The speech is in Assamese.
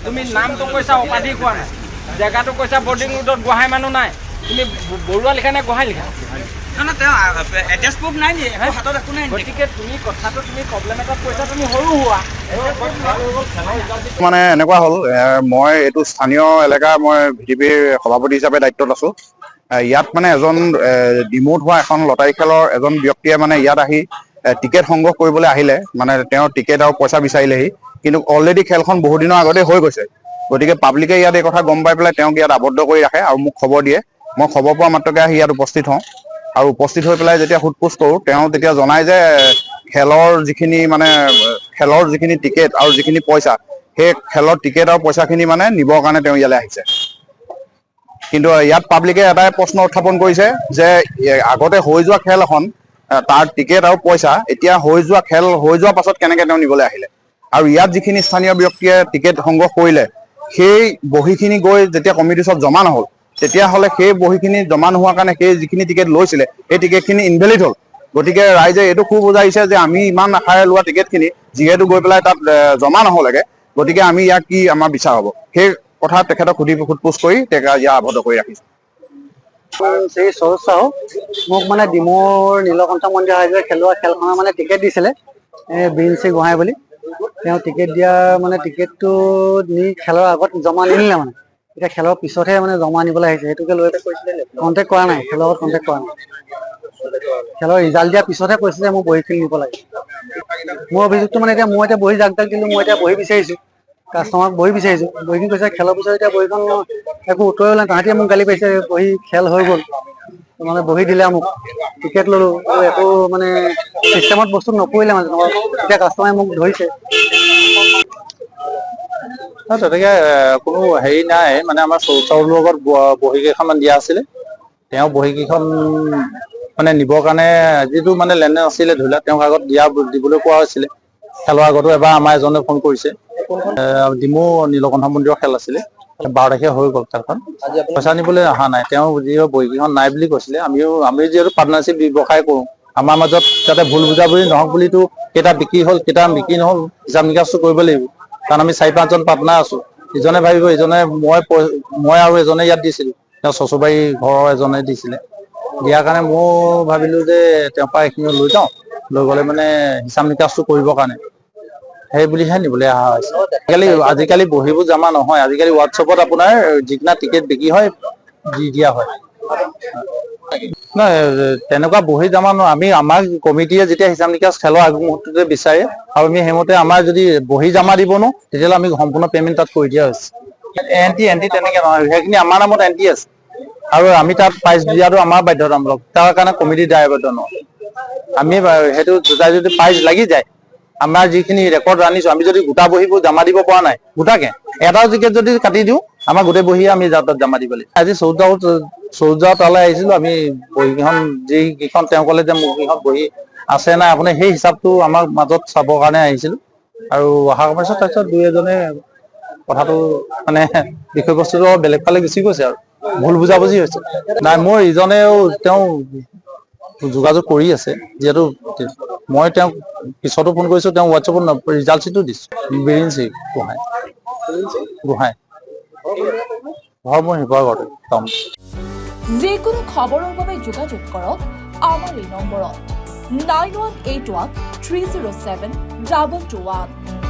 তুমি নামটো কৈছা উপাধি কোৱা নাই জেগাটো কৈছা বৰ্ডিং ৰোডত গোহাঁই মানুহ নাই তুমি বৰুৱা লিখা নে গোহাঁই লিখা গতিকে তুমি কথাটো তুমি প্ৰব্লেম এটা কৈছা তুমি সৰু হোৱা মানে এনেকুৱা হ'ল মই এইটো স্থানীয় এলেকা মই ভিডিপিৰ সভাপতি হিচাপে দায়িত্বত আছো ইয়াত মানে এজন ডিমোট হোৱা এখন লটাৰী খেলৰ এজন ব্যক্তিয়ে মানে ইয়াত আহি টিকেট সংগ্ৰহ কৰিবলৈ আহিলে মানে তেওঁৰ টিকেট আৰু পইচা বিচাৰিলেহি কিন্তু অলৰেডি খেলখন বহু দিনৰ আগতে হৈ গৈছে গতিকে পাব্লিকে ইয়াত এই কথা গম পাই পেলাই তেওঁক ইয়াত আবদ্ধ কৰি ৰাখে আৰু মোক খবৰ দিয়ে মই খবৰ পোৱা মাত্ৰকে আহি ইয়াত উপস্থিত হওঁ আৰু উপস্থিত হৈ পেলাই যেতিয়া সোধ পোছ কৰোঁ তেওঁ তেতিয়া জনায় যে খেলৰ যিখিনি টিকেট আৰু যিখিনি পইচা সেই খেলৰ টিকেট আৰু পইচাখিনি মানে নিবৰ কাৰণে তেওঁ ইয়ালৈ আহিছে কিন্তু ইয়াত পাব্লিকে এটাই প্ৰশ্ন উত্থাপন কৰিছে যে আগতে হৈ যোৱা খেল এখন তাৰ টিকেট আৰু পইচা এতিয়া হৈ যোৱা খেল হৈ যোৱাৰ পাছত কেনেকৈ তেওঁ নিবলৈ আহিলে আৰু ইয়াত যিখিনি স্থানীয় ব্যক্তিয়ে টিকেট সংগ্ৰহ কৰিলে সেই বহীখিনি গৈ যেতিয়া কমিটিৰ ওচৰত জমা নহ'ল তেতিয়াহ'লে সেই বহীখিনি জমা নোহোৱাৰ কাৰণে সেই যিখিনি টিকেট লৈছিলে সেই টিকেটখিনি ইনভেলিড হ'ল গতিকে ৰাইজে এইটো খুব বুজাইছে যে আমি ইমান আশাৰে লোৱা টিকেটখিনি যিহেতু গৈ পেলাই তাত জমা নহ'লেগে গতিকে আমি ইয়াক কি আমাৰ বিচাৰ হ'ব সেই কথা তেখেতক সোধ পোছ কৰি ইয়াত আবদ্ধ কৰি ৰাখিছোঁ শ্ৰী সৌৰভ চাহু মোক মানে ডিমৌৰ নীলকণ্ঠ মন্দিৰ হাইৱে খেলোৱা খেলখনৰ মানে টিকেট দিছিলে বিৰিঞ্চি গোহাঁই বুলি তেওঁ টিকেট দিয়া মানে টিকেটটো নি খেলৰ আগত জমা নিনিলে মানে এতিয়া খেলৰ পিছতহে মানে জমা নিবলৈ আহিছে সেইটোকে লৈ কণ্টেক্ট কৰা নাই খেলৰ লগত কণ্টেক্ট কৰা নাই খেলৰ ৰিজাল্ট দিয়াৰ পিছতহে কৈছে যে মোৰ বহীখিনি নিব লাগে মোৰ অভিযোগটো মানে এতিয়া মই বহী জাক দিলোঁ মই এতিয়া বহী বিচাৰিছোঁ কাষ্টমাৰক বহি বিচাৰিছোঁ বহীখিনি কৈছে খেলৰ পিছত এতিয়া বহীখন একো উত্তৰে ওলাই তাহাঁতিয়ে মোক গালি পাৰিছে বহী খেল হৈ গ'ল মানে বহি দিলে মোক টিকেট ল'লোঁ একো মানে চিষ্টেমত বস্তু নকৰিলে মানে এতিয়া কাষ্টমাৰে মোক ধৰিছে তেনেকে কোনো হেৰি নাই মানে আমাৰ চৌচাউলৰ লগত বহী কেইখনমান দিয়া আছিলে তেওঁ বহী কেইখন মানে নিবৰ কাৰণে যিটো মানে লেনদেন আছিলে ধৰি লওক তেওঁক আগত দিবলৈ কোৱা হৈছিলে খেলৰ আগতো এবাৰ আমাৰ এজনে ফোন কৰিছে ডিমৌ নীলকণ্ঠ মন্দিৰৰ খেল আছিলে 12 তাৰিখে হৈ গ'ল খেলখন পইচা নিবলৈ অহা নাই তেওঁ যিহেতু বহীকেইখন নাই বুলি কৈছিলে আমি যিহেতু পাৰ্টনাৰশ্বিপ ব্যৱসায় কৰোঁ আমাৰ মাজত যাতে ভুল বুজাবুজি নহওক বুলিতো কেইটা বিক্ৰী হ'ল কেইটা বিক্ৰী নহ'ল হিচাপ নিকাচটো কৰিব লাগিব কাৰণ আমি 4-5জন পাৰ্টনাৰ আছো ইজনে ভাবিব ইজনে মই আৰু এজনে ইয়াত দিছিলোঁ তেওঁ চচুবাৰী ঘৰৰ এজনে দিছিলে দিয়াৰ কাৰণে মই ভাবিলোঁ যে তেওঁৰ পৰা এইখিনি লৈ যাওঁ লৈ গ'লে মানে হিচাপ নিকাচটো কৰিবৰ কাৰণে সেই বুলিহে নিবলৈ অহা হৈছে আজিকালি বহীবোৰ জমা নহয় আজিকালি হোৱাটছএপত আপোনাৰ যিকিনা টিকেট বিক্ৰী হয় দি দিয়া হয় নহয় তেনেকুৱা বহী জমা নহয় আমাৰ কমিটিয়ে যেতিয়া হিচাপ নিকাচ খেলৰ আগমুহূৰ্ততে বিচাৰে আৰু আমি সেইমতে আমাৰ যদি বহী জমা দিব নো তেতিয়াহ'লে আমি সম্পূৰ্ণ পে'মেণ্ট তাত কৰি দিয়া হৈছে এণ্টি তেনেকৈ নহয় সেইখিনি আমাৰ নামত এণ্টি আছে আৰু আমি তাত প্ৰাইজ দিয়াটো আমাৰ বাধ্যতামূলক তাৰ কাৰণে কমিটিৰ দায়বদ্ধ নহয় আমি সেইটো যদি প্ৰাইজ লাগি যায় আমাৰ যিখিনি ৰেকৰ্ড আনিছোঁ আমি যদি গোটা বহীবোৰ জমা দিব পৰা নাই গোটাকে এটাও টিকেট যদি কাটি দিওঁ আমাৰ গোটেই বহী আমি তাত জমা দিব লাগিব আজি চৌজাও তালৈ আহিছিলোঁ আমি বহীকেইখন যিকেইখন তেওঁ ক'লে যে মোৰ কেইখন বহী আছে নাই আপুনি সেই হিচাপটো আমাৰ মাজত চাবৰ কাৰণে আহিছিলোঁ আৰু অহাৰ পাছত তাৰপিছত দুই এজনে কথাটো মানে বিষয়বস্তুটো বেলেগ ফালে গুচি গৈছে আৰু ভুল বুজাবুজি হৈছে নাই মোৰ ইজনেও তেওঁ যোগাযোগ কৰি আছে যিহেতু মই তেওঁক পিছতো ফোন কৰিছোঁ তেওঁ হোৱাটছএপত ৰিজাল্ট শ্বীটো দিছোঁ বিৰিঞ্চি গোহাঁই ঘৰ মোৰ শিৱসাগৰতে টাউন যিকোনো খবৰৰ বাবে যোগাযোগ কৰক আমাৰ এই নম্বৰত 9181 307 2221